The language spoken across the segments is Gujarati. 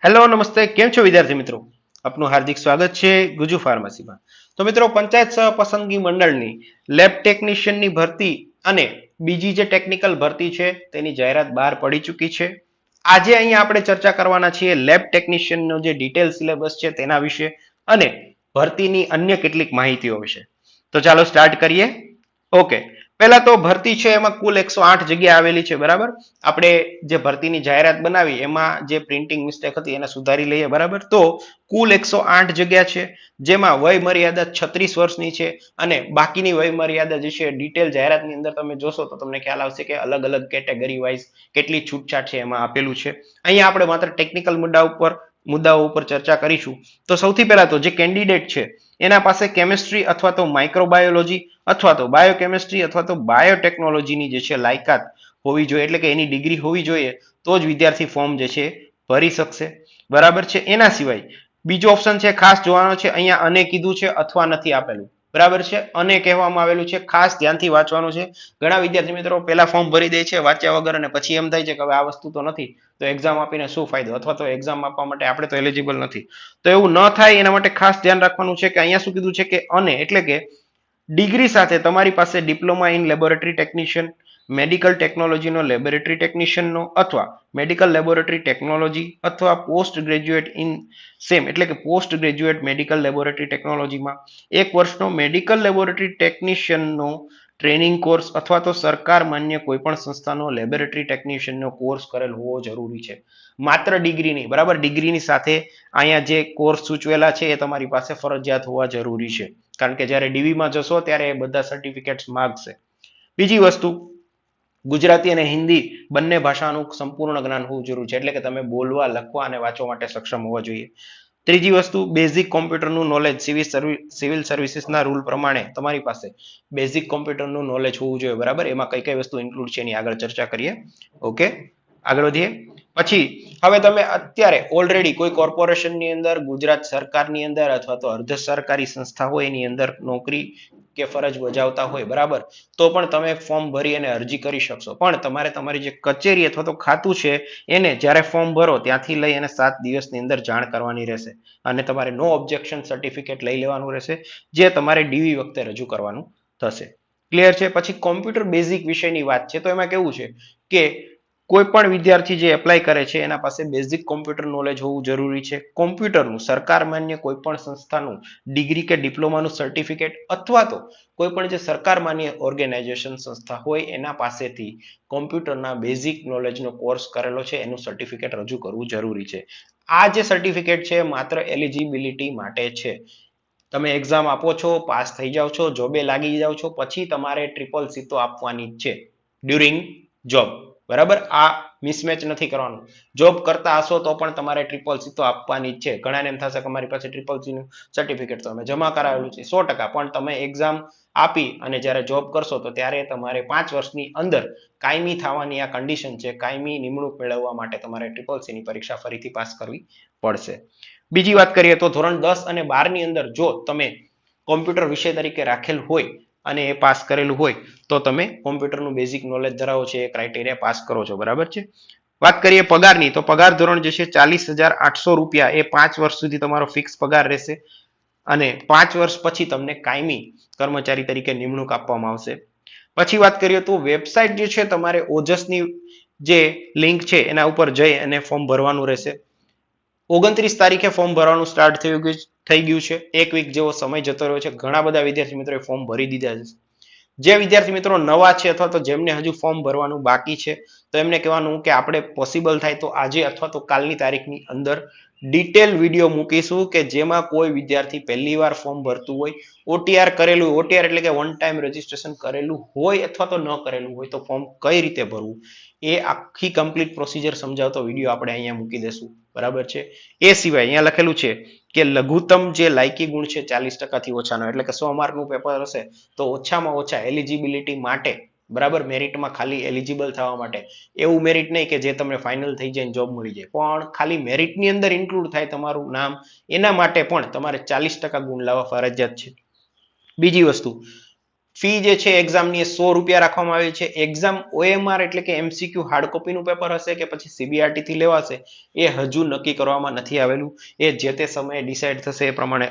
હેલો નમસ્તે કેમ છો વિદ્યાર્થી મિત્રો આપનું હાર્દિક સ્વાગત છે ગુજુ ફાર્મસીમાં. તો મિત્રો પંચાયત સહ પસંદગી મંડળની લેબ ટેકનિશિયનની ભરતી અને બીજી જે ટેકનિકલ ભરતી છે તેની જાહેરાત બહાર પડી ચૂકી છે. આજે અહીંયા આપણે ચર્ચા કરવાના છીએ લેબ ટેકનિશિયનનો જે ડિટેલ સિલેબસ છે તેના વિશે અને ભરતીની અન્ય કેટલીક માહિતીઓ વિશે. તો ચાલો સ્ટાર્ટ કરીએ. ઓકે, પહેલા તો ભરતી છે એમાં કુલ 108 જગ્યા આવેલી છે. બરાબર, આપણે જે ભરતીની જાહેરાત બનાવી એમાં જે પ્રિન્ટિંગ મિસ્ટેક હતી એને સુધારી લઈએ. બરાબર, તો કુલ 108 જગ્યા છે, જેમાં વય મર્યાદા 36 વર્ષની છે અને બાકીની વય મર્યાદા જે છે ડિટેલ જાહેરાતની અંદર તમે જોશો તો તમને ખ્યાલ આવશે કે અલગ અલગ કેટેગરી વાઇઝ કેટલી છૂટછાટ છે એમાં આપેલું છે. અહીંયા આપણે માત્ર ટેકનિકલ મુદ્દાઓ ઉપર ચર્ચા કરીશું. તો સૌથી પહેલા તો જે કેન્ડિડેટ છે એના પાસે કેમિસ્ટ્રી અથવા તો માઇક્રોબાયોલોજી અથવા તો બાયોકેમિસ્ટ્રી અથવા તો બાયોટેકનોલોજીની જે છે લાયકાત હોવી જોઈએ, એટલે કે એની ડિગ્રી હોવી જોઈએ, તો જ વિદ્યાર્થી ફોર્મ જે છે ભરી શકશે. બરાબર છે. એના સિવાય બીજો ઓપ્શન છે ખાસ જોવાનો છે, અહીંયા અને કીધું છે અથવા નથી આપેલું. બરાબર છે, અને કહેવામાં આવેલું છે, ખાસ ધ્યાનથી વાંચવાનું છે. ઘણા વિદ્યાર્થી મિત્રો પહેલા ફોર્મ ભરી દે છે વાંચ્યા વગર અને પછી એમ થાય છે કે હવે આ વસ્તુ તો નથી તો એક્ઝામ આપીને શું ફાયદો, અથવા તો એક્ઝામ આપવા માટે આપણે તો એલિજિબલ નથી. તો એવું ન થાય એના માટે ખાસ ધ્યાન રાખવાનું છે કે અહીંયા શું કીધું છે કે અને એટલે કે ડિગ્રી સાથે તમારી પાસે diploma in laboratory technician, medical ટેકનોલોજીનો લેબોરેટરી ટેકનિશિયનનો અથવા મેડિકલ લેબોરેટરી ટેકનોલોજી અથવા પોસ્ટ ગ્રેજ્યુએટ ઇન સેમ એટલે કે પોસ્ટ ગ્રેજ્યુએટ મેડિકલ લેબોરેટરી ટેકનોલોજીમાં 1 વર્ષનો મેડિકલ લેબોરેટરી ટેકનિશિયનનો ટ્રેનિંગ કોર્સ અથવા તો સરકાર માન્ય કોઈ પણ સંસ્થાનો લેબોરેટરી ટેકનિશિયનનો કોર્સ કરેલ હોવો જરૂરી છે. માત્ર ડિગ્રી નહીં. બરાબર, ડિગ્રીની સાથે અહીંયા જે કોર્સ સૂચવેલા છે એ તમારી પાસે ફરજિયાત હોવા જરૂરી છે, કારણ કે જ્યારે ડીવીમાં જશો ત્યારે બધા સર્ટિફિકેટ્સ માંગશે. બીજી વસ્તુ, ગુજરાતી અને હિન્દી બંને ભાષાનું સંપૂર્ણ જ્ઞાન હોવું જરૂરી છે, એટલે કે તમે બોલવા, લખવા અને વાંચવા માટે સક્ષમ હોવા જોઈએ. ત્રીજી વસ્તુ, બેઝિક કોમ્પ્યુટરનું નોલેજ. સિવિલ સર્વિસીસના રૂલ પ્રમાણે તમારી પાસે બેઝિક કોમ્પ્યુટરનું નોલેજ હોવું જોઈએ. બરાબર, એમાં કઈ કઈ વસ્તુ ઇન્ક્લુડ છે એની આગળ ચર્ચા કરીએ. ઓકે, આગળ વધીએ. પછી હવે તમે અત્યારે ઓલરેડી કોઈ કોર્પોરેશનની અંદર, ગુજરાત સરકારની અંદર અથવા તો અર્ધ સરકારી સંસ્થા હોય એની અંદર નોકરી કે ફરજ બજાવતા હોય, બરાબર, તો પણ તમે ફોર્મ ભરી અને અરજી કરી શકશો. પણ તમારે તમારી જે કચેરી અથવા તો ખાતું છે એને જ્યારે ફોર્મ ભરો ત્યાંથી લઈ અને 7 દિવસની અંદર જાણ કરવાની રહેશે અને તમારે નો ઓબ્જેક્શન સર્ટિફિકેટ લઈ લેવાનું રહેશે, જે તમારે ડીવી વખતે રજૂ કરવાનું થશે. ક્લિયર છે. પછી કોમ્પ્યુટર બેઝિક વિષયની વાત છે, તો એમાં કેવું છે કે કોઈ પણ વિદ્યાર્થી જે એપ્લાય કરે છે એના પાસે બેઝિક કોમ્પ્યુટર નોલેજ હોવું જરૂરી છે. કોમ્પ્યુટરનું સરકાર માન્ય કોઈ પણ સંસ્થાનું ડિગ્રી કે ડિપ્લોમાનું સર્ટિફિકેટ અથવા તો કોઈ પણ જે સરકાર માન્ય ઓર્ગેનાઇઝેશન સંસ્થા હોય એના પાસેથી કોમ્પ્યુટરના બેઝિક નોલેજનો કોર્સ કરેલો છે એનું સર્ટિફિકેટ રજૂ કરવું જરૂરી છે. આ જે સર્ટિફિકેટ છે માત્ર એલિજિબિલિટી માટે છે. તમે એક્ઝામ આપો છો, પાસ થઈ જાઓ છો, જોબે લાગી જાઓ છો, પછી તમારે ટ્રિપલ સી તો આપવાની જ છે ડ્યુરિંગ જોબ. બરાબર, આ મિસમેચ નથી કરવાનું. જોબ કરતા હશો તો પણ તમારે ટ્રિપલ સી તો આપવાની જ છે. ઘણાને એમ થશે કે અમારી પાસે ટ્રિપલ સી નું સર્ટિફિકેટ તો અમે જમા કરાવેલું છે. 100%, પણ તમે એક્ઝામ આપી અને જ્યારે જોબ કરશો તો ત્યારે તમારે 5 વર્ષની અંદર કાયમી થવાની આ કન્ડિશન છે. કાયમી નિમણૂક મેળવવા માટે તમારે ટ્રિપલ સી ની પરીક્ષા ફરીથી પાસ કરવી પડશે. બીજી વાત કરીએ તો ધોરણ 10 અને 12 ની અંદર જો તમે કોમ્પ્યુટર વિષય તરીકે રાખેલ હોય અને એ પાસ કરેલું હોય તો તમે કોમ્પ્યુટરનું બેઝિક નોલેજ ધરાવો છો, એ ક્રાઇટેરિયા પાસ કરો છો. બરાબર છે. વાત કરીએ પગારની, તો પગાર ધોરણ જે છે 40,800 રૂપિયા એ 5 વર્ષ સુધી તમારો ફિક્સ પગાર રહેશે અને 5 વર્ષ પછી તમને કાયમી કર્મચારી તરીકે નિમણૂક આપવામાં આવશે. પછી વાત કરીએ તો વેબસાઇટ જે છે તમારે ઓજસની જે લિંક છે એના ઉપર જઈ અને ફોર્મ ભરવાનું રહેશે. 29 તારીખે ફોર્મ ભરવાનું સ્ટાર્ટ થઈ ગયું છે. 1 વીક જેવો સમય જતો રહ્યો છે. ઘણા બધા વિદ્યાર્થી મિત્રોએ ફોર્મ ભરી દીધા છે. જે વિદ્યાર્થી મિત્રો નવા છે અથવા તો જેમને હજુ ફોર્મ ભરવાનું બાકી છે તો એમને કહેવાનું કે આપણે પોસિબલ થાય તો આજે અથવા તો કાલની તારીખની અંદર ડિટેલ વિડીયો મૂકીશું કે જેમાં કોઈ વિદ્યાર્થી પહેલી વાર ફોર્મ ભરતું હોય, ઓટીઆર કરેલું, ઓટીઆર એટલે કે વન ટાઈમ રજીસ્ટ્રેશન કરેલું હોય અથવા તો ન કરેલું હોય તો ફોર્મ કઈ રીતે ભરવું એ આખી કમ્પ્લીટ પ્રોસિજર સમજાવતો વિડીયો આપણે અહીંયા મૂકી દેશું. બરાબર છે. એ સિવાય અહીંયા લખેલું છે કે લઘુત્તમ જે લાયકી ગુણ છે 40% થી ઓછાનો, એટલે કે 100 માર્કનું પેપર હશે તો ઓછામાં ઓછા એલિજિબિલિટી માટે, બરાબર, મેરિટમાં ખાલી એલિજિબલ થવા માટે, એવું મેરિટ નહીં કે જે તમને ફાઇનલ થઈ જાય જોબ મળી જાય, પણ ખાલી મેરિટની અંદર ઇન્ક્લુડ થાય તમારું નામ, એના માટે પણ તમારે 40% ગુણ લાવવા ફરજિયાત છે. બીજી વસ્તુ, ફી જે છે એક્ઝામની 100 રૂપિયા રાખવામાં આવી છે. એક્ઝામ OMR એટલે કે MCQ હાર્ડ કોપીનું પેપર હશે કે પછી CBRT થી લેવાશે એ હજુ નક્કી કરવામાં નથી આવેલું. એ જે તે સમયે ડિસાઇડ થશે એ પ્રમાણે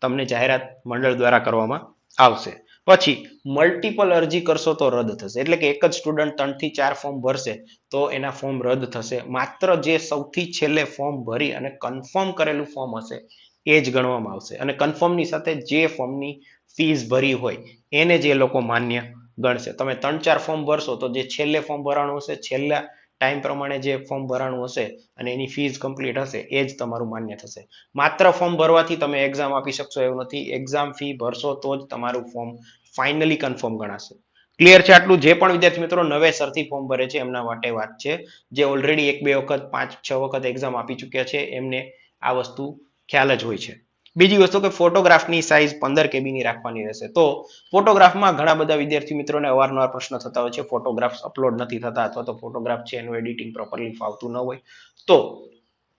તમને જાહેરાત મંડળ દ્વારા કરવામાં આવશે. પછી મલ્ટિપલ અરજી કરશો તો રદ થશે. એટલે કે એક જ સ્ટુડન્ટ 3 થી 4 ફોર્મ ભરશે તો એના ફોર્મ રદ થશે. માત્ર જે સૌથી છેલ્લે ફોર્મ ભરી અને કન્ફર્મ કરેલું ફોર્મ હશે એ જ ગણવામાં આવશે. અને કન્ફર્મની સાથે જે ફોર્મની ફીસ ભરી હોય એને જે લોકો માન્ય ગણશે. તમે 3-4 ફોર્મ ભરશો તો જે છેલ્લે ફોર્મ ભરાણું હશે, છેલ્લા ટાઈમ પ્રમાણે જે ફોર્મ ભરાણું હશે અને એની ફીસ કમ્પ્લીટ હશે એ જ તમારું માન્ય થશે. માત્ર ફોર્મ ભરવાથી તમે એક્ઝામ આપી શકશો એવું નથી. એક્ઝામ ફી ભરશો તો જ તમારું ફોર્મ ફાઇનલી કન્ફર્મ ગણાશે. ક્લિયર છે આટલું? જે પણ વિદ્યાર્થી મિત્રો નવેસરથી ફોર્મ ભરે છે એમના માટે વાત છે. જે ઓલરેડી 1-2 વખત 5-6 વખત એક્ઝામ આપી ચૂક્યા છે એમને આ વસ્તુ ખ્યાલ જ હોય છે. બીજી વસ્તુ કે ફોટોગ્રાફની સાઇઝ 15 KB ની રાખવાની રહેશે. તો ફોટોગ્રાફમાં ઘણા બધા વિદ્યાર્થી મિત્રોને અવારનવાર પ્રશ્ન થતા હોય છે, ફોટોગ્રાફ્સ અપલોડ નથી થતા અથવા તો ફોટોગ્રાફ છે એનું એડિટિંગ પ્રોપરલી ફાવતું ન હોય. તો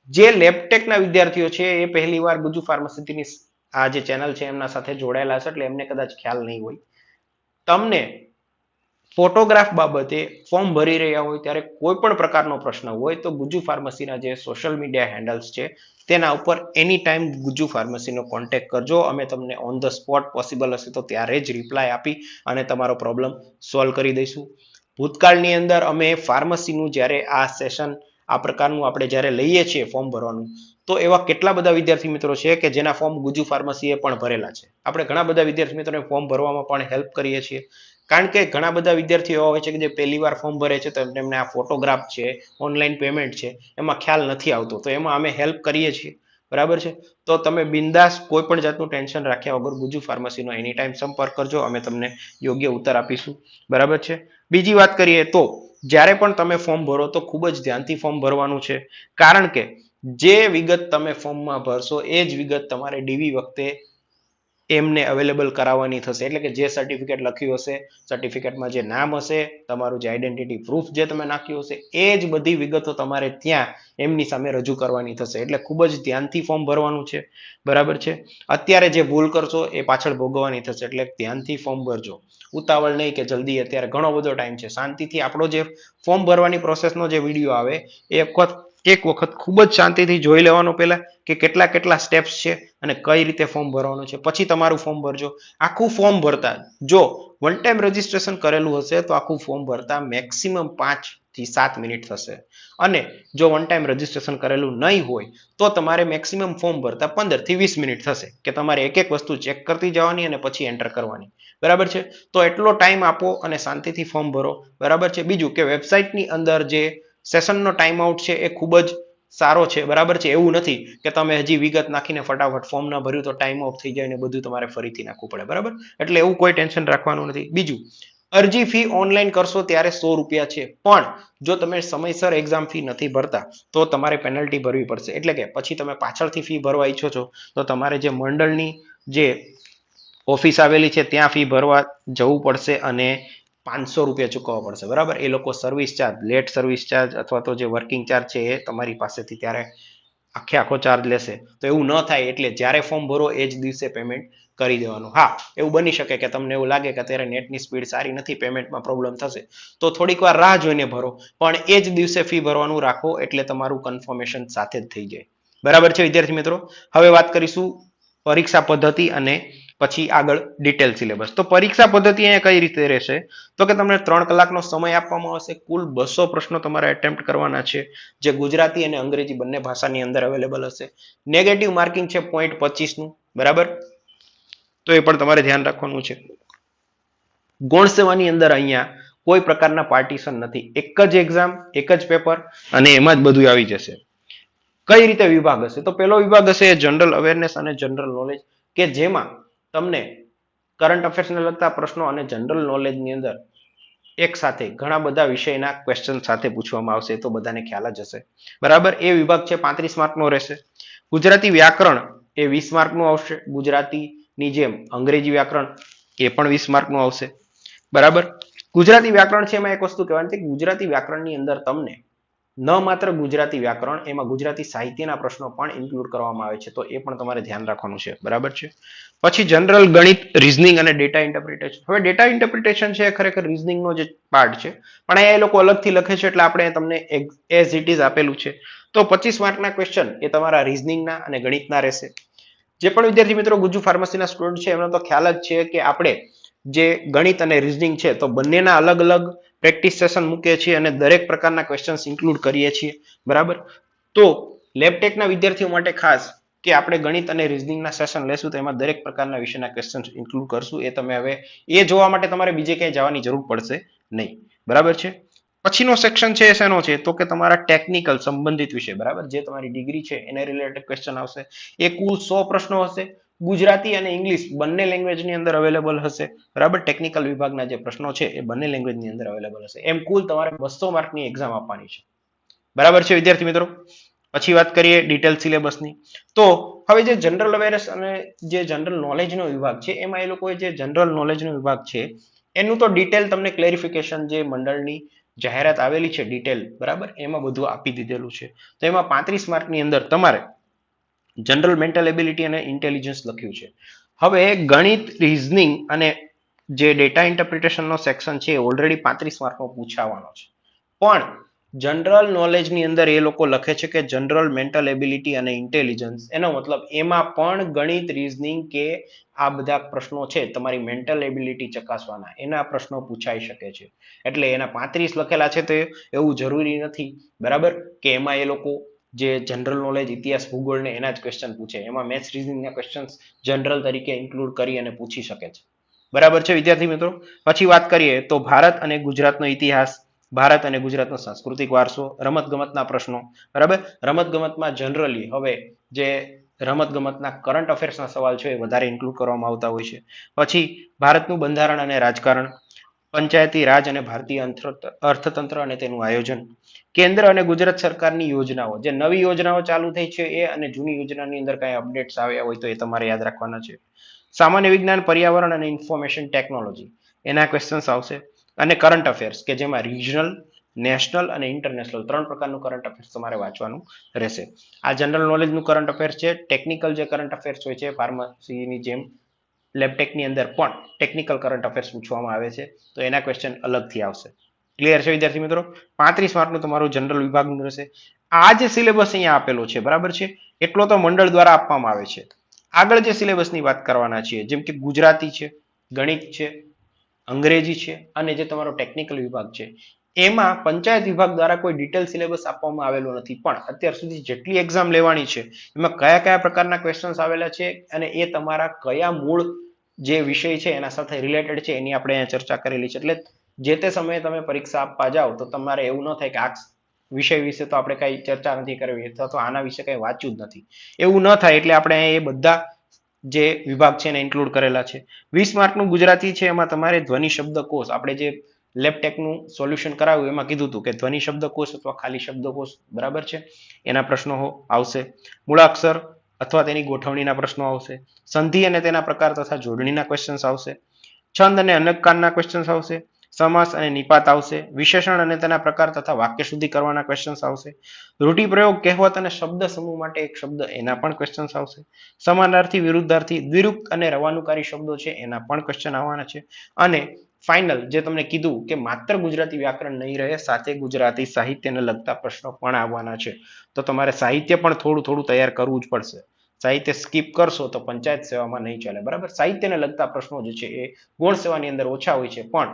જે લેબટેકના વિદ્યાર્થીઓ છે એ પહેલીવાર ગુજુ ફાર્માસિટીની આ જે ચેનલ છે એમના સાથે જોડાયેલા છે એટલે એમને કદાચ ખ્યાલ નહીં હોય. તમને ફોટોગ્રાફ બાબતે ફોર્મ ભરી રહ્યા હોય ત્યારે કોઈ પણ પ્રકારનો પ્રશ્ન હોય તો ગુજુ ફાર્મસીના જે સોશિયલ મીડિયા હેન્ડલ્સ છે તેના ઉપર એની ટાઈમ ગુજુ ફાર્મસીનો કોન્ટેક્ટ કરજો. અમે તમને ઓન ધ સ્પોટ પોસિબલ હશે તો ત્યારે જ રિપ્લાય આપી અને તમારો પ્રોબ્લેમ સોલ્વ કરી દઈશું. ભૂતકાળની અંદર અમે ફાર્મસીનું જ્યારે આ સેશન આ પ્રકારનું આપણે જ્યારે લઈએ છીએ ફોર્મ ભરવાનું તો એવા કેટલા બધા વિદ્યાર્થી મિત્રો છે કે જેના ફોર્મ ગુજુ ફાર્મસીએ પણ ભરેલા છે. આપણે ઘણા બધા વિદ્યાર્થી મિત્રોને ફોર્મ ભરવામાં પણ હેલ્પ કરીએ છીએ. કારણ કે ઘણા બધા વિદ્યાર્થીઓ એવા હોય છે કે જે પહેલી વાર ફોર્મ ભરે છે તો એમને આ ફોટોગ્રાફ છે, ઓનલાઈન પેમેન્ટ છે એમાં ખ્યાલ નથી આવતો. તો એમાં અમે હેલ્પ કરીએ છીએ. બરાબર છે? તો તમે બિંદાસ કોઈ પણ જાતનું ટેન્શન રાખ્યા વગર ગુજુ ફાર્મસીનો એની ટાઈમ સંપર્ક કરજો. અમે તમને યોગ્ય ઉત્તર આપીશું. બરાબર છે? બીજી વાત કરીએ તો જ્યારે પણ તમે ફોર્મ ભરો તો ખૂબ જ ધ્યાનથી ફોર્મ ભરવાનું છે. કારણ કે જે વિગત તમે ફોર્મમાં ભરશો એ જ વિગત તમારે ડીવી વખતે એમને અવેલેબલ કરાવવાની થશે. એટલે કે જે સર્ટિફિકેટ લખ્યું હશે, સર્ટિફિકેટમાં જે નામ હશે, તમારું જે આઈડેન્ટિટી પ્રૂફ જે તમે નાખ્યું હશે એ જ બધી વિગતો તમારે ત્યાં એમની સામે રજૂ કરવાની થશે. એટલે ખૂબ જ ધ્યાનથી ફોર્મ ભરવાનું છે. બરાબર છે? અત્યારે જે ભૂલ કરશો એ પાછળ ભોગવવાની થશે. એટલે ધ્યાનથી ફોર્મ ભરજો. ઉતાવળ નહીં કે જલ્દી. અત્યારે ઘણો બધો ટાઈમ છે. શાંતિથી આપણો જે ફોર્મ ભરવાની પ્રોસેસનો જે વિડીયો આવે એક વખત ખૂબ જ શાંતિથી જોઈ લેવાનો પહેલા કે કેટલા કેટલા સ્ટેપ્સ છે અને કઈ રીતે ફોર્મ ભરવાનું છે. પછી તમારું ફોર્મ ભરજો. આખું ફોર્મ ભરતા જો વન ટાઈમ રજીસ્ટ્રેશન કરેલું હશે તો આખું ફોર્મ ભરતા મેક્સિમમ 5 થી 7 મિનિટ થશે. અને જો વન ટાઈમ રજીસ્ટ્રેશન કરેલું નહીં હોય તો તમારે મેક્સિમમ ફોર્મ ભરતા 15 થી 20 મિનિટ થશે કે તમારે એક એક વસ્તુ ચેક કરતી જવાની અને પછી એન્ટર કરવાની. બરાબર છે? તો એટલો ટાઈમ આપો અને શાંતિથી ફોર્મ ભરો. બરાબર છે? બીજું કે વેબસાઇટની અંદર જે સેશનનો ટાઈમ આઉટ છે એ ખૂબ જ સારો છે. બરાબર છે? એવું નથી કે તમે હજી વિગત નાખીને ફટાફટ ફોર્મ ના ભર્યું તો ટાઈમ ઓફ થઈ જાય ને બધું તમારે ફરીથી નાખવું પડે. બરાબર? એટલે એવું કોઈ ટેન્શન રાખવાનું નથી. બીજું, અરજી ફી ઓનલાઈન કરશો ત્યારે 100 રૂપિયા છે. પણ જો તમે સમયસર એક્ઝામ ફી નથી ભરતા તો તમારે પેનલ્ટી ભરવી પડશે. એટલે કે પછી તમે પાછળથી ફી ભરવા ઈચ્છો છો તો તમારે જે મંડળની જે ઓફિસ આવેલી છે ત્યાં ફી ભરવા જવું પડશે અને 500 રૂપિયા ચૂકવવા પડશે. બરાબર? એ લોકો service charge, late service charge અથવા તો જે વર્કિંગ ચાર્જ છે એ તમારી પાસેથી ત્યારે આખો ચાર્જ લેશે. તો એવું ન થાય એટલે જ્યારે ફોર્મ ભરો એ જ દિવસે પેમેન્ટ કરી દેવાનું. હા, એવું બની શકે કે તમને એવું લાગે કે અત્યારે નેટની સ્પીડ સારી નથી, પેમેન્ટમાં પ્રોબ્લેમ થશે તો થોડીક વાર રાહ જોઈને ભરો, પણ એ જ દિવસે ફી ભરવાનું રાખો એટલે તમારું કન્ફર્મેશન સાથે જ થઈ જાય. બરાબર છે વિદ્યાર્થી મિત્રો? હવે વાત કરીશું પરીક્ષા પદ્ધતિ અને પછી આગળ ડિટેલ સિલેબસ. તો પરીક્ષા પદ્ધતિ અહીંયા કઈ રીતે રહેશે તો કે તમને 3 કલાકનો સમય આપવામાં આવશે. કુલ 200 પ્રશ્નો તમારે એટેમ્પ્ટ કરવાના છે જે ગુજરાતી અને અંગ્રેજી બંને ભાષાની અંદર અવેલેબલ હશે. નેગેટિવ માર્કિંગ છે 0.25 નું. બરાબર? તો એ પણ તમારે ધ્યાન રાખવાનું છે. ગૌણ સેવાની અંદર અહીંયા કોઈ પ્રકારના પાર્ટીશન નથી. એક જ એક્ઝામ, એક જ પેપર અને એમાં જ બધું આવી જશે. કઈ રીતે વિભાગ હશે? તો પહેલો વિભાગ હશે જનરલ અવેરનેસ અને જનરલ નોલેજ કે જેમાં તમને કરંટ અફેર્સને લગતા પ્રશ્નો અને જનરલ નોલેજની અંદર એક સાથે ઘણા બધા વિષયના ક્વેશ્ચન સાથે પૂછવામાં આવશે. તો બધાને ખ્યાલ જ હશે. બરાબર? એ વિભાગ છે 35 માર્કનો રહેશે. ગુજરાતી વ્યાકરણ એ 20 માર્કનું આવશે. ગુજરાતીની જેમ અંગ્રેજી વ્યાકરણ એ પણ 20 માર્કનું આવશે. બરાબર? ગુજરાતી વ્યાકરણ છે એમાં એક વસ્તુ કહેવાની છે કે ગુજરાતી વ્યાકરણની અંદર તમને ન માત્ર ગુજરાતી વ્યાકરણ, એમાં ગુજરાતી સાહિત્યના પ્રશ્નો પણ ઇન્ક્લુડ કરવામાં આવે છે, તો એ પણ તમારે ધ્યાન રાખવાનું છે. બરાબર છે. પછી જનરલ ગણિત, રીઝનિંગ અને ડેટા ઇન્ટરપ્રિટેશન. હવે ડેટા ઇન્ટરપ્રિટેશન છે ખરેખર રીઝનિંગનો જે પાર્ટ છે, પણ અહીંયા એ લોકો અલગથી લખે છે એટલે આપણે તમને એઝ ઇટ ઇઝ આપેલું છે. તો 25 માર્કના ક્વેશ્ચન એ તમારા રીઝનિંગના અને ગણિતના રહેશે. જે પણ વિદ્યાર્થી મિત્રો ગુજુ ફાર્મસીના સ્ટુડન્ટ છે એમનો તો ખ્યાલ જ છે કે આપણે જે ગણિત અને રીઝનિંગ છે તો બંનેના અલગ અલગ પ્રેક્ટિસ સેશન મૂકીએ છીએ અને દરેક પ્રકારના ક્વેશ્ચન્સ ઇન્ક્લુડ કરીએ છીએ. બરાબર. તો લેબટેકના વિદ્યાર્થીઓ માટે ખાસ કે આપણે ગણિત અને રીઝનિંગના સેશન લેશું તો એમાં દરેક પ્રકારના વિષયના ક્વેશ્ચન્સ ઇન્ક્લુડ કરશું. એ તમે હવે એ જોવા માટે તમારે બીજે ક્યાંય જવાની જરૂર પડશે નહીં. બરાબર છે. પછીનો સેક્શન છે એ શેનો છે તો કે તમારા ટેકનિકલ સંબંધિત વિષય. બરાબર. જે તમારી ડિગ્રી છે એને રિલેટેડ ક્વેશ્ચન આવશે. એ કુલ 100 પ્રશ્નો હશે. ગુજરાતી અને ઇંગ્લિશ બંને લેંગ્વેજની અંદર અવેલેબલ હશે. બરાબર. ટેકનિકલ વિભાગના જે પ્રશ્નો છે એ બંને લેંગ્વેજની અંદર અવેલેબલ હશે. એમ કુલ તમારે 200 માર્કની એક્ઝામ આપવાની છે. બરાબર છે વિદ્યાર્થી મિત્રો. પછી વાત કરીએ ડિટેલ સિલેબસની. તો હવે જે જનરલ અવેરનેસ અને જે જનરલ નોલેજનો વિભાગ છે એમાં એ લોકોએ જે જનરલ નોલેજનો વિભાગ છે એનું તો ડિટેલ તમને ક્લેરિફિકેશન જે મંડળની જાહેરાત આવેલી છે ડિટેલ, બરાબર, એમાં બધું આપી દીધેલું છે. તો એમાં 35 માર્કની અંદર તમારે જનરલ મેન્ટલ એબિલિટી અને ઇન્ટેલિજન્સ લખ્યું છે. હવે ગણિત, રીઝનિંગ અને જે ડેટા ઇન્ટરપ્રિટેશનનો સેક્શન છે એ ઓલરેડી 35 માર્કનો પૂછાવાનો છે. પણ જનરલ નોલેજની અંદર એ લોકો લખે છે કે જનરલ મેન્ટલ એબિલિટી અને ઇન્ટેલિજન્સ, એનો મતલબ એમાં પણ ગણિત, રીઝનિંગ કે આ બધા પ્રશ્નો છે તમારી મેન્ટલ એબિલિટી ચકાસવાના, એના પ્રશ્નો પૂછાઈ શકે છે. એટલે એના 35 લખેલા છે તો એવું જરૂરી નથી, બરાબર, કે એમાં એ લોકો જે જનરલ નોલેજ, ઇતિહાસ, ભૂગોળ ને એના જ ક્વેશ્ચન પૂછે. એમાં મેથ્સ, રીઝનિંગના ક્વેશ્ચન જનરલ તરીકે ઇન્ક્લુડ કરી અને પૂછી શકે છે. બરાબર છે વિદ્યાર્થી મિત્રો. પછી વાત કરીએ તો ભારત અને ગુજરાતનો ઇતિહાસ, ભારત અને ગુજરાતનો સાંસ્કૃતિક વારસો, રમતગમતના પ્રશ્નો. બરાબર. રમતગમતમાં જનરલી હવે જે રમતગમતના કરંટ અફેર્સના સવાલ છે એ વધારે ઇન્ક્લુડ કરવામાં આવતા હોય છે. પછી ભારતનું બંધારણ અને રાજકારણ, પંચાયતી રાજ અને ભારતીય અર્થતંત્ર અને તેનું આયોજન, કેન્દ્ર અને ગુજરાત સરકારની યોજનાઓ, જે નવી યોજનાઓ ચાલુ થઈ છે એ અને જૂની યોજનાની અંદર કઈ અપડેટ્સ આવ્યા હોય તો એ તમારે યાદ રાખવાના છે. સામાન્ય વિજ્ઞાન, પર્યાવરણ અને ઇન્ફોર્મેશન ટેકનોલોજી, એના ક્વેશ્ચન્સ આવશે. અને કરંટ અફેર્સ કે જેમાં રિજનલ, નેશનલ અને ઇન્ટરનેશનલ 3 પ્રકારનું કરંટ અફેર્સ તમારે વાંચવાનું રહેશે. આ જનરલ નોલેજનું કરંટ અફેર્સ છે. ટેકનિકલ જે કરંટ અફેર્સ હોય છે ફાર્મસીની જેમ લેબટેકની અંદર પણ ટેકનિકલ કરંટ અફેર્સ પૂછવામાં આવે છે, તો એના ક્વેશ્ચન અલગથી આવશે. ક્લિયર છે વિદ્યાર્થી મિત્રો. 35 માર્કનું તમારું જનરલ વિભાગનું રહેશે. આ જે સિલેબસ અહીંયા આપેલો છે, બરાબર છે, એટલો તો મંડળ દ્વારા આપવામાં આવે છે. આગળ જે સિલેબસની વાત કરવાના છીએ, જેમ કે ગુજરાતી છે, ગણિત છે, અંગ્રેજી છે અને જે તમારો ટેકનિકલ વિભાગ છે, એમાં પંચાયત વિભાગ દ્વારા કોઈ ડિટેલ સિલેબસ આપવામાં આવેલો નથી. પણ અત્યાર સુધી જેટલી એક્ઝામ લેવાની છે એમાં કયા કયા પ્રકારના ક્વેશ્ચન્સ આવેલા છે અને એ તમારા કયા મૂળ જે વિષય છે એના સાથે રિલેટેડ છે એની આપણે અહીંયા ચર્ચા કરેલી છે. એટલે જે તે સમયે તમે પરીક્ષા આપવા જાઓ તો તમારે એવું ન થાય કે આ વિષય વિશે તો આપણે કઈ ચર્ચા નથી કરવી અથવા તો આના વિશે કઈ વાંચ્યું જ નથી, એવું ન થાય એટલે આપણે એ બધા જે વિભાગ છે એને ઇન્ક્લુડ કરેલા છે. 20 માર્કનું ગુજરાતી છે, એમાં તમારે ધ્વનિ શબ્દકોશ, આપણે જે લેબટેકનું સોલ્યુશન કરાવ્યું એમાં કીધું હતું કે ધ્વનિ શબ્દકોશ અથવા ખાલી શબ્દકોશ, બરાબર છે, એના પ્રશ્નો આવશે. મૂળાક્ષર અથવા તેની ગોઠવણીના પ્રશ્નો આવશે. સંધિ અને તેના પ્રકાર તથા જોડણીના ક્વેશ્ચન્સ આવશે. છંદ અને અનક્કારના ક્વેશ્ચન્સ આવશે. સમાસ અને નિપાત આવશે. વિશેષણ અને તેના પ્રકાર તથા વાક્ય શુદ્ધિ કરવાના ક્વેશ્ચન્સ આવશે. રૂઢિપ્રયોગ, કહેવત અને શબ્દ સમૂહ માટે એક શબ્દ, એના પણ ક્વેશ્ચન્સ આવશે. સમાનાર્થી, વિરુદ્ધાર્થી, દ્વિરુક્ત અને રવાનુકારી શબ્દો છે એના પણ ક્વેશ્ચન આવવાના છે. અને ફાઇનલ જે તમને કીધું કે માત્ર ગુજરાતી વ્યાકરણ નહીં રહે, સાથે ગુજરાતી સાહિત્યને લગતા પ્રશ્નો પણ આવવાના છે. તો તમારે સાહિત્ય પણ થોડું થોડું તૈયાર કરવું જ પડશે. સાહિત્ય સ્કીપ કરશો તો પંચાયત સેવામાં નહીં ચાલે. બરાબર. સાહિત્યને લગતા પ્રશ્નો જે છે એ ગૌણ સેવાની અંદર ઓછા હોય છે, પણ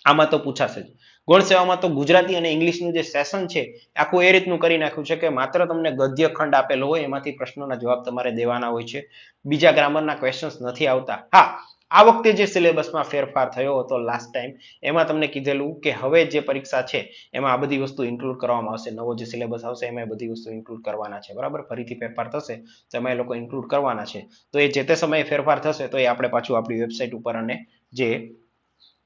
આમાં તો પૂછાશે જ. ગૌણ સેવામાં તો ગુજરાતી અને ઇંગ્લિશનું જે સેશન છે આખું એ રીતનું કરી નાખ્યું છે કે માત્ર તમને ગદ્ય ખંડ આપેલો હોય એમાંથી પ્રશ્નોના જવાબ તમારે દેવાના હોય છે. બીજા ગ્રામરના ક્વેશ્ચન્સ નથી આવતા. હા, આ વખતે જે સિલેબસમાં ફેરફાર થયો હતો લાસ્ટ ટાઈમ, એમાં તમને કીધેલું કે હવે જે પરીક્ષા છે એમાં આ બધી વસ્તુ ઇન્ક્લુડ કરવામાં આવશે. નવો જે સિલેબસ આવશે એમાં બધી વસ્તુ ઇન્ક્લુડ કરવાના છે. બરાબર. ફરીથી ફેરફાર થશે તો એમાં એ લોકો ઇન્ક્લુડ કરવાના છે. તો એ જે તે સમયે ફેરફાર થશે તો એ આપણે પાછું આપણી વેબસાઇટ ઉપર અને જે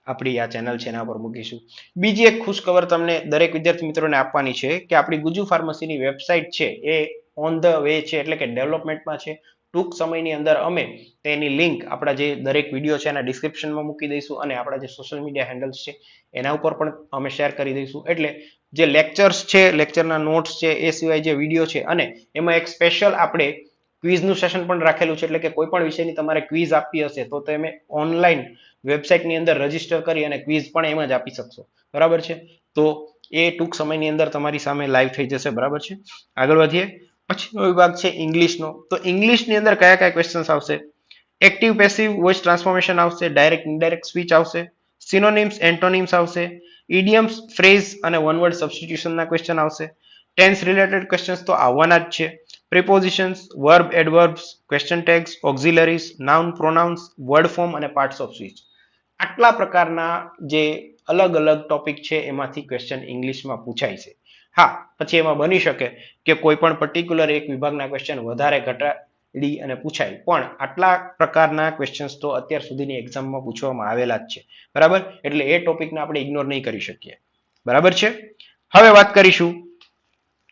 આપણી આ ચેનલ છે એના પર મૂકીશું. બીજી એક ખુશખબર તમને દરેક વિદ્યાર્થી મિત્રોને આપવાની છે કે આપણી ગુજુ ફાર્મસીની વેબસાઇટ છે એ ઓન ધ વે છે, એટલે કે ડેવલપમેન્ટમાં છે. ટૂંક સમયની અંદર અમે તેની લિંક આપણા જે દરેક વિડીયો છે એના ડિસ્ક્રિપ્શનમાં મૂકી દઈશું અને આપણા જે સોશિયલ મીડિયા હેન્ડલ્સ છે એના ઉપર પણ અમે શેર કરી દઈશું. એટલે જે લેક્ચર્સ છે, લેક્ચરના નોટ્સ છે, એ સિવાય જે વિડીયો છે, અને એમાં એક સ્પેશિયલ આપણે ક્વિઝનું સેશન પણ રાખેલું છે. એટલે કે કોઈ પણ વિષયની તમારે ક્વિઝ આપવી હશે તો તમે ઓનલાઈન વેબસાઇટની અંદર રજીસ્ટર કરી અને ક્વિઝ પણ એમાં જ આપી શકશો. બરાબર છે. તો એ ટૂંક સમયની અંદર તમારી સામે લાઈવ થઈ જશે. બરાબર છે. આગળ વધીએ. પછીનો વિભાગ છે ઇંગ્લિશનો. તો ઇંગ્લિશની અંદર કયા કયા ક્વેશ્ચન્સ આવશે? એક્ટિવ પેસિવ વોઇસ ટ્રાન્સફોર્મેશન આવશે, ડાયરેક્ટ ઇનડાયરેક્ટ સ્પીચ આવશે, સિનોનિમ્સ એન્ટોનિમ્સ આવશે, ઇડિયમ્સ ફ્રેઝ અને વન વર્ડ સબસ્ટિટ્યુશનના ક્વેશ્ચન આવશે. ટેન્સ રિલેટેડ ક્વેશ્ચન્સ તો આવવાના જ છે. Prepositions, verb, adverbs, question tags, auxiliaries, noun, pronouns, word form અને પાર્ટ્સ ઓફ સ્પીચ. આટલા પ્રકારના જે અલગ અલગ ટોપિક છે એમાંથી ક્વેશ્ચન ઇંગ્લિશમાં પૂછાય છે. હા, પછી એમાં બની શકે કે કોઈ પણ પર્ટિક્યુલર એક વિભાગના ક્વેશ્ચન વધારે ઘટાડી અને પૂછાય, પણ આટલા પ્રકારના ક્વેશ્ચન્સ તો અત્યાર સુધીની એક્ઝામમાં પૂછવામાં આવેલા જ છે. બરાબર, એટલે એ ટોપિકને આપણે ઇગ્નોર નહીં કરી શકીએ. બરાબર છે. હવે વાત કરીશું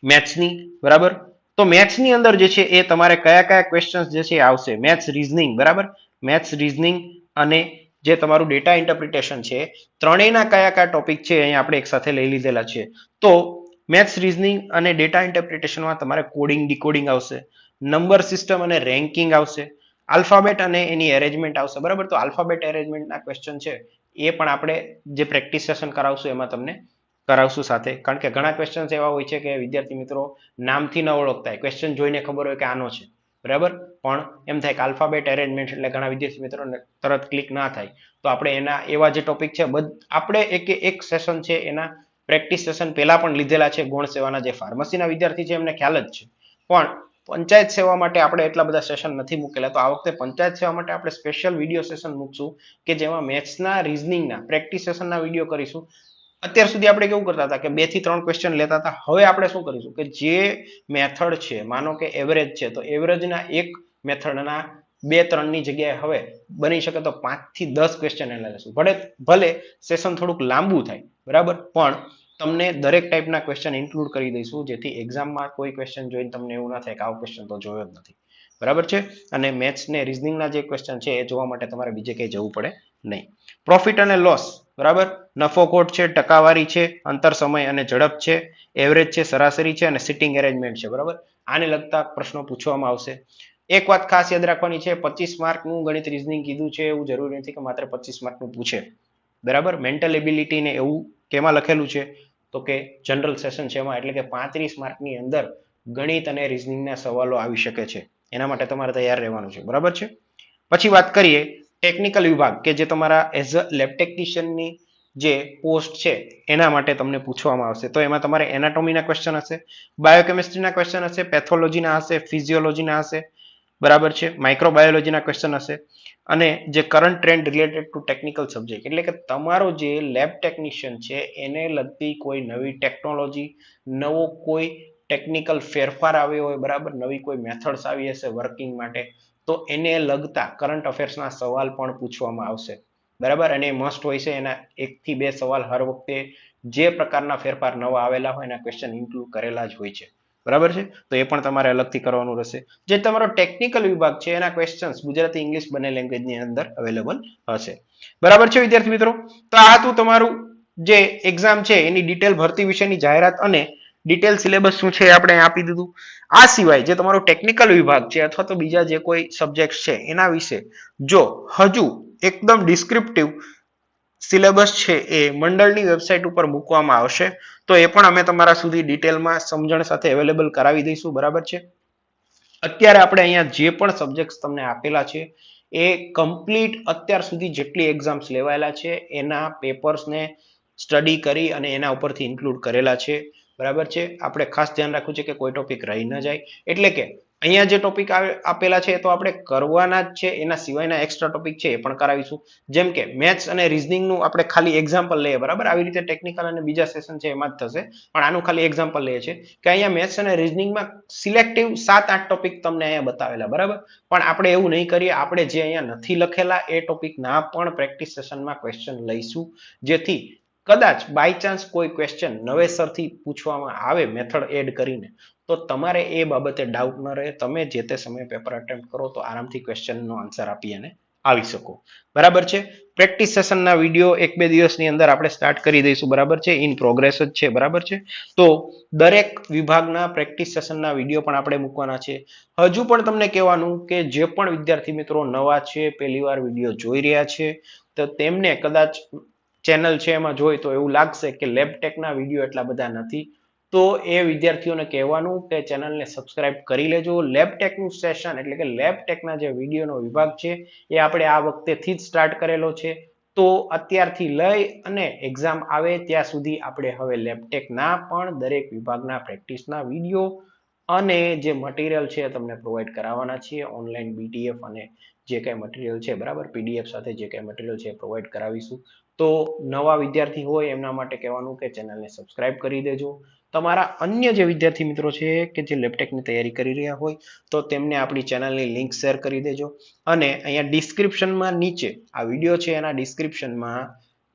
મેથ્સની. બરાબર, તો મેથ્સની અંદર જે છે એ તમારે કયા કયા ક્વેશ્ચન્સ જે છે આવશે? Maths reasoning. બરાબર, મેથ્સ રીઝનિંગ અને જે તમારું ડેટા ઇન્ટરપ્રિટેશન છે, ત્રણેયના કયા કયા ટોપિક છે અહીંયા આપણે એક સાથે લઈ લીધેલા છે. તો મેથ્સ રીઝનિંગ અને ડેટા ઇન્ટરપ્રિટેશનમાં તમારે કોડિંગ ડીકોડિંગ આવશે, નંબર સિસ્ટમ અને રેન્કિંગ આવશે, આલ્ફાબેટ અને એની એરેન્જમેન્ટ આવશે. બરાબર, તો આલ્ફાબેટ એરેન્જમેન્ટના ક્વેશ્ચન છે એ પણ આપણે જે પ્રેક્ટિસ સેશન કરાવશું એમાં તમને કરાવશું સાથે. કારણ કે ઘણા ક્વેશ્ચન એવા હોય છે કે વિદ્યાર્થી મિત્રો નામથી ન ઓળખતા હોય, ક્વેશ્ચન જોઈને ખબર હોય કે આનો છે. બરાબર, પણ એમ થાય કે આલ્ફાબેટ એરેન્જમેન્ટ એટલે ઘણા વિદ્યાર્થી મિત્રોને તરત ક્લિક ના થાય. તો આપણે એના એવા જે ટોપિક છે આપણે એક સેશન છે એના પ્રેક્ટિસ સેશન પહેલા પણ લીધેલા છે. ગૌણ સેવાના જે ફાર્મસીના વિદ્યાર્થી છે એમને ખ્યાલ જ છે. પણ પંચાયત સેવા માટે આપણે એટલા બધા સેશન નથી મૂકેલા. તો આ વખતે પંચાયત સેવા માટે આપણે સ્પેશિયલ વિડીયો સેશન મૂકશું કે જેમાં મેથ્સના રીઝનિંગના પ્રેક્ટિસ સેશનના વિડીયો કરીશું. અત્યાર સુધી આપણે કેવું કરતા હતા કે 2 થી 3 ક્વેશ્ચન લેતા હતા. હવે આપણે શું કરીશું કે જે મેથડ છે, માનો કે એવરેજ છે, તો એવરેજના એક મેથડના 2-3 ની જગ્યાએ હવે બની શકે તો 5 થી 10 ક્વેશ્ચન એના લેશું. ભલે સેશન થોડુંક લાંબુ થાય. બરાબર, પણ તમને દરેક ટાઈપના ક્વેશ્ચન ઇન્ક્લુડ કરી દઈશું જેથી એક્ઝામમાં કોઈ ક્વેશ્ચન જોઈને તમને એવું ના થાય કે આવો ક્વેશ્ચન તો જોયો જ નથી. બરાબર છે. અને મેથ્સ ને રીઝનિંગના જે ક્વેશ્ચન છે એ જોવા માટે તમારે બીજે ક્યાંય જવું પડે નહીં. પ્રોફિટ અને લોસ. બરાબર, નફો ખોટ છે, ટકાવારી છે, અંતર સમય અને ઝડપ છે, એવરેજ છે, સરાસરી છે અને સિટિંગ એરેન્જમેન્ટ છે. બરાબર, આને લગતા પ્રશ્નો પૂછવામાં આવશે. એક વાત ખાસ યાદ રાખવાની છે, 25 માર્કનું ગણિત રીઝનિંગ કીધું છે એવું જરૂરી નથી કે માત્ર 25 માર્કનું પૂછે. બરાબર, મેન્ટલ એબિલિટી ને એવું કેમાં લખેલું છે તો કે જનરલ સેશન છે એમાં, એટલે કે 35 માર્કની અંદર ગણિત અને રીઝનિંગના સવાલો આવી શકે છે. એના માટે તમારે તૈયાર રહેવાનું છે. બરાબર છે. પછી વાત કરીએ ટેકનિકલ વિભાગ કે જે તમારા એઝ અ લેબ ટેકનિશિયનની જે પોસ્ટ છે એના માટે તમને પૂછવામાં આવશે. તો એમાં તમારે એનાટોમીના ક્વેશ્ચન હશે, બાયોકેમિસ્ટ્રીના ક્વેશ્ચન હશે, પેથોલોજીના હશે, ફિઝિયોલોજીના હશે. બરાબર છે, માઇક્રોબાયોલોજીના ક્વેશ્ચન હશે અને જે current trend related to technical subject, એટલે કે તમારો જે લેબ ટેકનિશિયન છે એને લગતી કોઈ નવી ટેકનોલોજી, નવો કોઈ ટેકનિકલ ફેરફાર આવ્યો હોય, બરાબર, નવી કોઈ મેથડ્સ આવી હશે વર્કિંગ માટે, તો એને લગતા કરંટ અફેર્સના સવાલ પણ પૂછવામાં આવશે. બરાબર, અને મસ્ટ હોય છે. એના 1 થી 2 સવાલ હર વખતે જે પ્રકારના ફેરફાર નવા આવેલા હોય એના ક્વેશ્ચન ઇન્ક્લુડ કરેલા જ હોય છે. બરાબર છે, તો એ પણ તમારે અલગથી કરવાનું રહેશે. જે તમારો ટેકનિકલ વિભાગ છે એના ક્વેશ્ચન્સ ગુજરાતી ઇંગ્લિશ બંને લેંગ્વેજની અંદર અવેલેબલ હશે. બરાબર છે વિદ્યાર્થી મિત્રો. તો આ હતું તમારું જે એક્ઝામ છે એની ડિટેલ ભરતી વિશેની જાહેરાત અને ડિટેલ સિલેબસ શું છે આપણે આપી દીધું. આ સિવાય જે તમારો ટેકનિકલ વિભાગ છે અથવા તો બીજા જે કોઈ સબ્જેક્ટ છે એના વિશે જો હજુ એકદમ ડિસ્ક્રિપ્ટિવ સિલેબસ છે એ મંડળની વેબસાઇટ ઉપર મૂકવામાં આવશે તો એ પણ અમે તમારા સુધી ડિટેલમાં સમજણ સાથે અવેલેબલ કરાવી દઈશું. બરાબર છે. અત્યારે આપણે અહીંયા જે પણ સબ્જેક્ટ તમને આપેલા છે એ કમ્પ્લીટ અત્યાર સુધી જેટલી એક્ઝામ્સ લેવાયેલા છે એના પેપર્સને સ્ટડી કરી અને એના ઉપરથી ઇન્ક્લુડ કરેલા છે. બરાબર છે. આપણે ખાસ ધ્યાન રાખવું છે કે કોઈ ટોપિક રહી ન જાય. એટલે કે અહીંયા જે ટોપિક આપેલા છે એ તો આપણે કરવાના જ છે, એના સિવાયના એક્સ્ટ્રા ટોપિક છે એ પણ કરાવીશું. જેમ કે મેથ્સ અને રીઝનિંગનું આપણે ખાલી એક્ઝામ્પલ લઈએ. બરાબર, આવી રીતે ટેકનિકલ અને બીજા સેશન છે એમાં જ થશે, પણ આનું ખાલી એક્ઝામ્પલ લઈએ છે કે અહીંયા મેથ્સ અને રીઝનિંગમાં સિલેક્ટિવ 7-8 ટોપિક તમને અહીંયા બતાવેલા. બરાબર, પણ આપણે એવું નહીં કરીએ. આપણે જે અહીંયા નથી લખેલા એ ટોપિકના પણ પ્રેક્ટિસ સેશનમાં ક્વેશ્ચન લઈશું, જેથી કદાચ બાય ચાન્સ કોઈ ક્વેશ્ચન નવેસરથી પૂછવામાં આવે મેથડ એડ કરીને તો તમારે એ બાબતે ડાઉટ ન રહે. તમે જે તે સમયે પેપર અટેમ્પ્ટ કરો તો આરામથી ક્વેશ્ચનનો આન્સર આપી અને આવી શકો. બરાબર છે. પ્રેક્ટિસ સેશનના વિડીયો 1-2 દિવસની અંદર આપણે સ્ટાર્ટ કરી દઈશું. બરાબર છે. ઇન પ્રોગ્રેસ જ છે. બરાબર છે. તો દરેક વિભાગના પ્રેક્ટિસ સેશનના વિડીયો પણ આપણે મૂકવાના છે. હજુ પણ તમને કહેવાનું કે જે પણ વિદ્યાર્થી મિત્રો નવા છે, પહેલી વાર વિડીયો જોઈ રહ્યા છે, તો તેમને કદાચ ચેનલ છે એમાં જોઈ તો એવું લાગશે કે લેબટેકના વિડીયો એટલા બધા નથી. તો એ વિદ્યાર્થીઓને કહેવાનું કે ચેનલને સબસ્ક્રાઇબ કરી લેજો. લેબટેકનું સેશન એટલે કે લેબટેકના જે વિડીયોનો વિભાગ છે એ આપણે આ વખતેથી જ સ્ટાર્ટ કરેલો છે. તો અત્યારથી લઈ અને એક્ઝામ આવે ત્યાં સુધી આપણે હવે લેબટેકના પણ દરેક વિભાગના પ્રેક્ટિસના વિડીયો અને જે મટીરિયલ છે તમને પ્રોવાઈડ કરાવવાના છીએ. ઓનલાઈન બીડીએફ અને જે કાંઈ મટીરિયલ છે, બરાબર, પીડીએફ સાથે જે કાંઈ મટીરિયલ છે પ્રોવાઈડ કરાવીશું. તો નવા વિદ્યાર્થી હોય એમના માટે કહેવાનું કે ચેનલને સબસ્ક્રાઇબ કરી દેજો. તમારા અન્ય જે વિદ્યાર્થી મિત્રો છે કે જે લેબટેકની તૈયારી કરી રહ્યા હોય તો તેમને આપણી ચેનલની લિંક શેર કરી દેજો. અને અહીંયા ડિસ્ક્રિપ્શનમાં નીચે આ વિડીયો છે એના ડિસ્ક્રિપ્શનમાં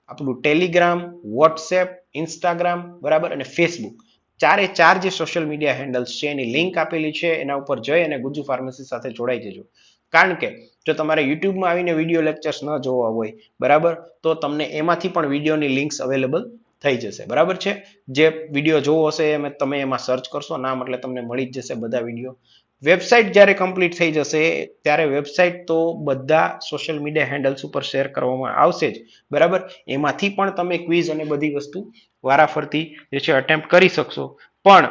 આપણું ટેલિગ્રામ, વોટ્સએપ, ઇન્સ્ટાગ્રામ, બરાબર, અને ફેસબુક ચારે ચાર જે સોશિયલ મીડિયા હેન્ડલ્સ છે એની લિંક આપેલી છે. એના ઉપર જઈ અને ગુજુ ફાર્મસી સાથે જોડાઈ જજો. કારણ કે જો તમારે યુટ્યુબમાં આવીને વિડીયો લેક્ચર્સ ન જોવા હોય, બરાબર, તો તમને એમાંથી પણ વિડીયોની લિંક્સ અવેલેબલ થઈ જશે. બરાબર છે. જે વિડીયો જોવો હશે તમે એમાં સર્ચ કરશો નામ એટલે તમને મળી જ જશે બધા વિડીયો. વેબસાઇટ જ્યારે કમ્પ્લીટ થઈ જશે ત્યારે વેબસાઇટ તો બધા સોશિયલ મીડિયા હેન્ડલ્સ ઉપર શેર કરવામાં આવશે જ. બરાબર. એમાંથી પણ તમે ક્વિઝ અને બધી વસ્તુ વારાફરતી જે છે અટેમ્પ્ટ કરી શકશો. પણ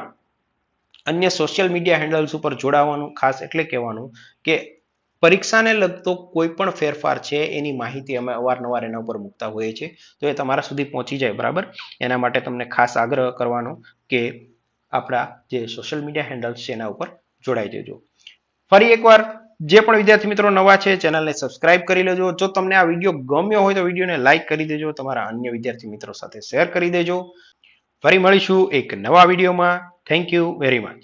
અન્ય સોશિયલ મીડિયા હેન્ડલ્સ ઉપર જોડાવાનું ખાસ એટલે કહેવાનું કે પરીક્ષાને લગતો કોઈ પણ ફેરફાર છે એની માહિતી અમે અવારનવાર એના ઉપર મૂકતા હોઈએ છીએ. તો એ તમારા સુધી પહોંચી જાય. બરાબર. એના માટે તમને ખાસ આગ્રહ કરવાનો કે આપણા જે સોશિયલ મીડિયા હેન્ડલ્સ છે એના ઉપર જોડાઈ જજો. ફરી એકવાર જે પણ વિદ્યાર્થી મિત્રો નવા છે ચેનલને સબસ્ક્રાઇબ કરી લેજો. જો તમને આ વિડીયો ગમ્યો હોય તો વિડીયોને લાઇક કરી દેજો. તમારા અન્ય વિદ્યાર્થી મિત્રો સાથે શેર કરી દેજો. ફરી મળીશું એક નવા વિડીયોમાં. Thank you very much.